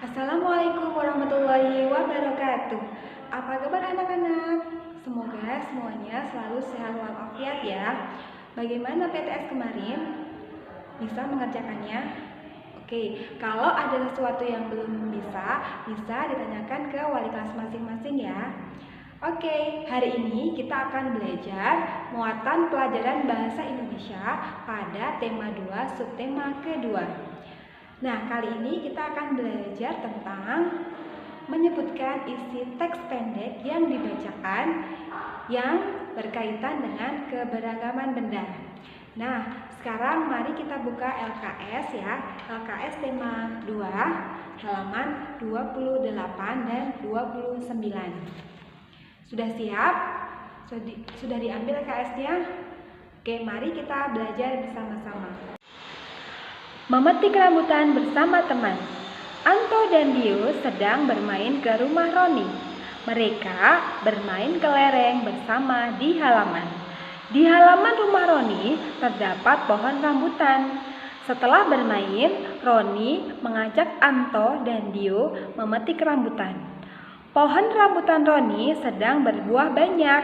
Assalamualaikum warahmatullahi wabarakatuh. Apa kabar anak-anak? Semoga semuanya selalu sehat walafiat ya. Bagaimana PTS kemarin? Bisa mengerjakannya? Oke, kalau ada sesuatu yang belum bisa ditanyakan ke wali kelas masing-masing ya. Oke, hari ini kita akan belajar muatan pelajaran bahasa Indonesia pada tema 2 subtema kedua. Nah, kali ini kita akan belajar tentang menyebutkan isi teks pendek yang dibacakan yang berkaitan dengan keberagaman benda. Nah, sekarang mari kita buka LKS ya. LKS tema 2 halaman 28 dan 29. Sudah siap? Sudah diambil LKS-nya? Oke, mari kita belajar bersama-sama. Memetik rambutan bersama teman. Anto dan Dio sedang bermain ke rumah Roni. Mereka bermain kelereng bersama di halaman. Di halaman rumah Roni terdapat pohon rambutan. Setelah bermain, Roni mengajak Anto dan Dio memetik rambutan. Pohon rambutan Roni sedang berbuah banyak.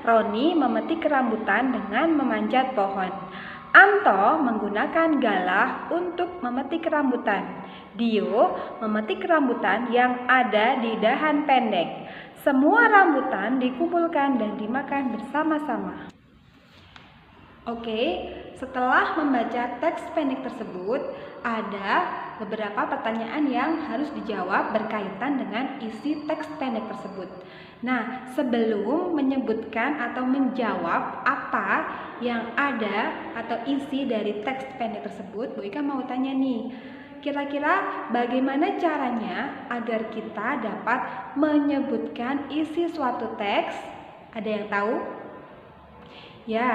Roni memetik rambutan dengan memanjat pohon. Anto menggunakan galah untuk memetik rambutan. Dio memetik rambutan yang ada di dahan pendek. Semua rambutan dikumpulkan dan dimakan bersama-sama. Oke, setelah membaca teks pendek tersebut, ada beberapa pertanyaan yang harus dijawab berkaitan dengan isi teks pendek tersebut. Nah, sebelum menyebutkan atau menjawab apa yang ada atau isi dari teks pendek tersebut, Bu Ika mau tanya nih, kira-kira bagaimana caranya agar kita dapat menyebutkan isi suatu teks? Ada yang tahu? Ya,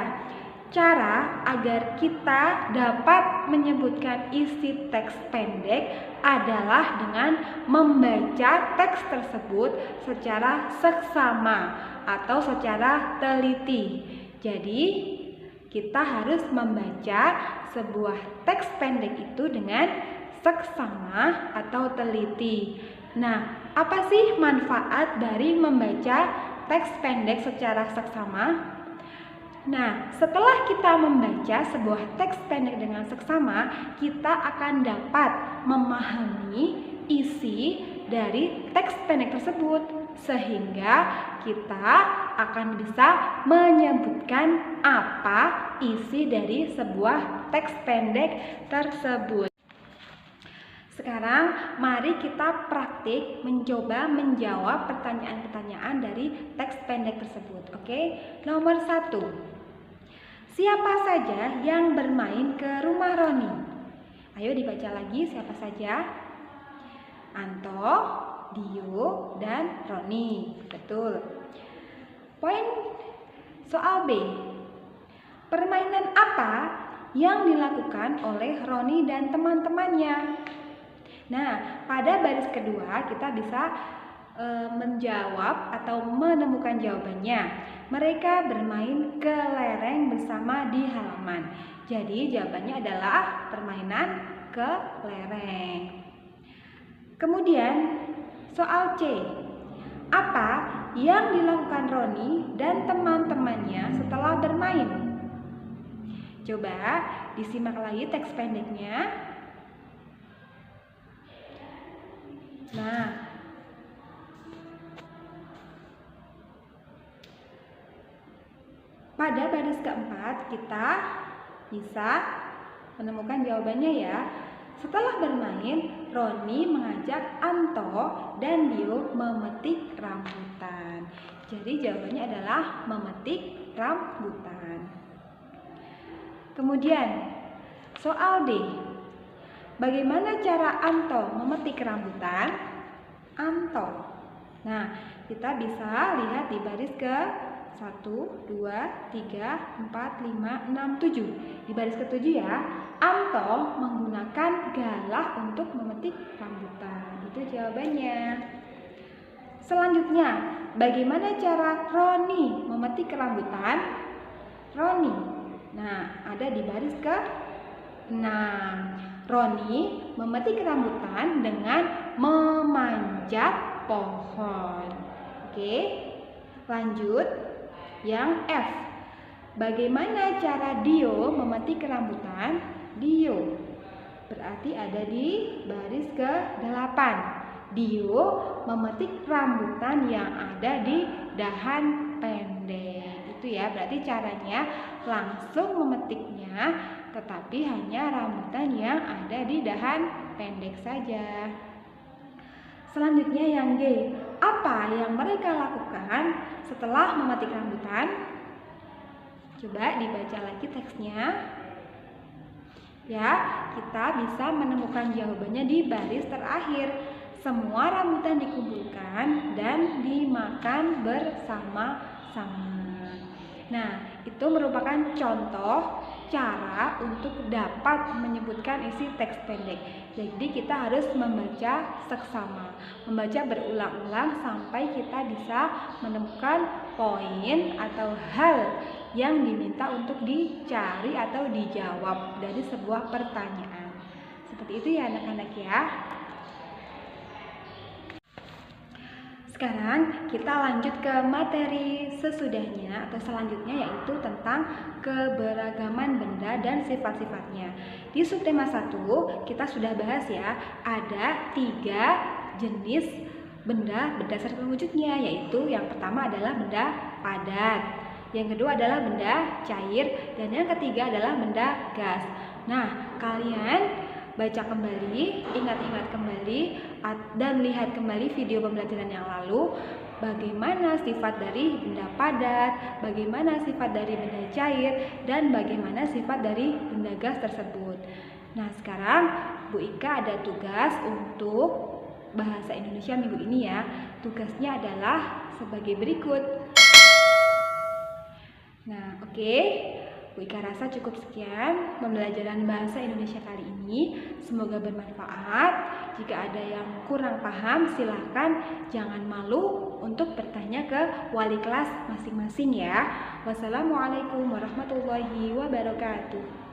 cara agar kita dapat menyebutkan isi teks pendek adalah dengan membaca teks tersebut secara seksama atau secara teliti. Jadi, kita harus membaca sebuah teks pendek itu dengan seksama atau teliti. Nah, apa sih manfaat dari membaca teks pendek secara seksama? Nah, setelah kita membaca sebuah teks pendek dengan seksama, kita akan dapat memahami isi dari teks pendek tersebut, sehingga kita akan bisa menyebutkan apa isi dari sebuah teks pendek tersebut. Sekarang mari kita praktik mencoba menjawab pertanyaan-pertanyaan dari teks pendek tersebut. Oke, nomor 1. Siapa saja yang bermain ke rumah Roni? Ayo dibaca lagi, siapa saja? Anto, Dio, dan Roni. Betul. Poin soal B. Permainan apa yang dilakukan oleh Roni dan teman-temannya? Nah, pada baris kedua kita bisa menjawab atau menemukan jawabannya. Mereka bermain kelereng bersama di halaman. Jadi jawabannya adalah permainan kelereng. Kemudian soal C. Apa yang dilakukan Roni dan teman-temannya setelah bermain? Coba disimak lagi teks pendeknya. Nah, pada baris keempat kita bisa menemukan jawabannya ya. Setelah bermain, Roni mengajak Anto dan Dio memetik rambutan. Jadi jawabannya adalah memetik rambutan. Kemudian soal D. Bagaimana cara Anto memetik rambutan? Anto. Nah, kita bisa lihat di baris ke 1, 2, 3, 4, 5, 6, 7. Di baris ke-7 ya, Anto menggunakan galah untuk memetik rambutan. Itu jawabannya. Selanjutnya, bagaimana cara Roni memetik rambutan? Roni. Nah, ada di baris ke-6. Roni memetik rambutan dengan memanjat pohon. Oke, lanjut. Yang F. Bagaimana cara Dio memetik rambutan? Dio berarti ada di baris ke-8. Dio memetik rambutan yang ada di dahan pendek. Itu ya, berarti caranya langsung memetiknya, tetapi hanya rambutan yang ada di dahan pendek saja. Selanjutnya yang G. Apa yang mereka lakukan setelah memetik rambutan? Coba dibaca lagi teksnya. Ya, kita bisa menemukan jawabannya di baris terakhir. Semua rambutan dikumpulkan dan dimakan bersama-sama. Nah, itu merupakan contoh cara untuk dapat menyebutkan isi teks pendek. Jadi kita harus membaca seksama, membaca berulang-ulang sampai kita bisa menemukan poin atau hal yang diminta untuk dicari atau dijawab dari sebuah pertanyaan. Seperti itu ya anak-anak ya. Sekarang kita lanjut ke materi sesudahnya atau selanjutnya, yaitu tentang keberagaman benda dan sifat-sifatnya. Di subtema 1 kita sudah bahas ya, ada 3 jenis benda berdasarkan wujudnya, yaitu yang pertama adalah benda padat, yang kedua adalah benda cair, dan yang ketiga adalah benda gas. Nah, kalian baca kembali, ingat-ingat kembali, dan lihat kembali video pembelajaran yang lalu, bagaimana sifat dari benda padat, bagaimana sifat dari benda cair, dan bagaimana sifat dari benda gas tersebut. Nah, sekarang Bu Ika ada tugas untuk bahasa Indonesia minggu ini ya. Tugasnya adalah sebagai berikut. Nah, oke. Bu Ika rasa cukup sekian pembelajaran bahasa Indonesia kali ini. Semoga bermanfaat. Jika ada yang kurang paham, silahkan jangan malu untuk bertanya ke wali kelas masing-masing ya. Wassalamualaikum warahmatullahi wabarakatuh.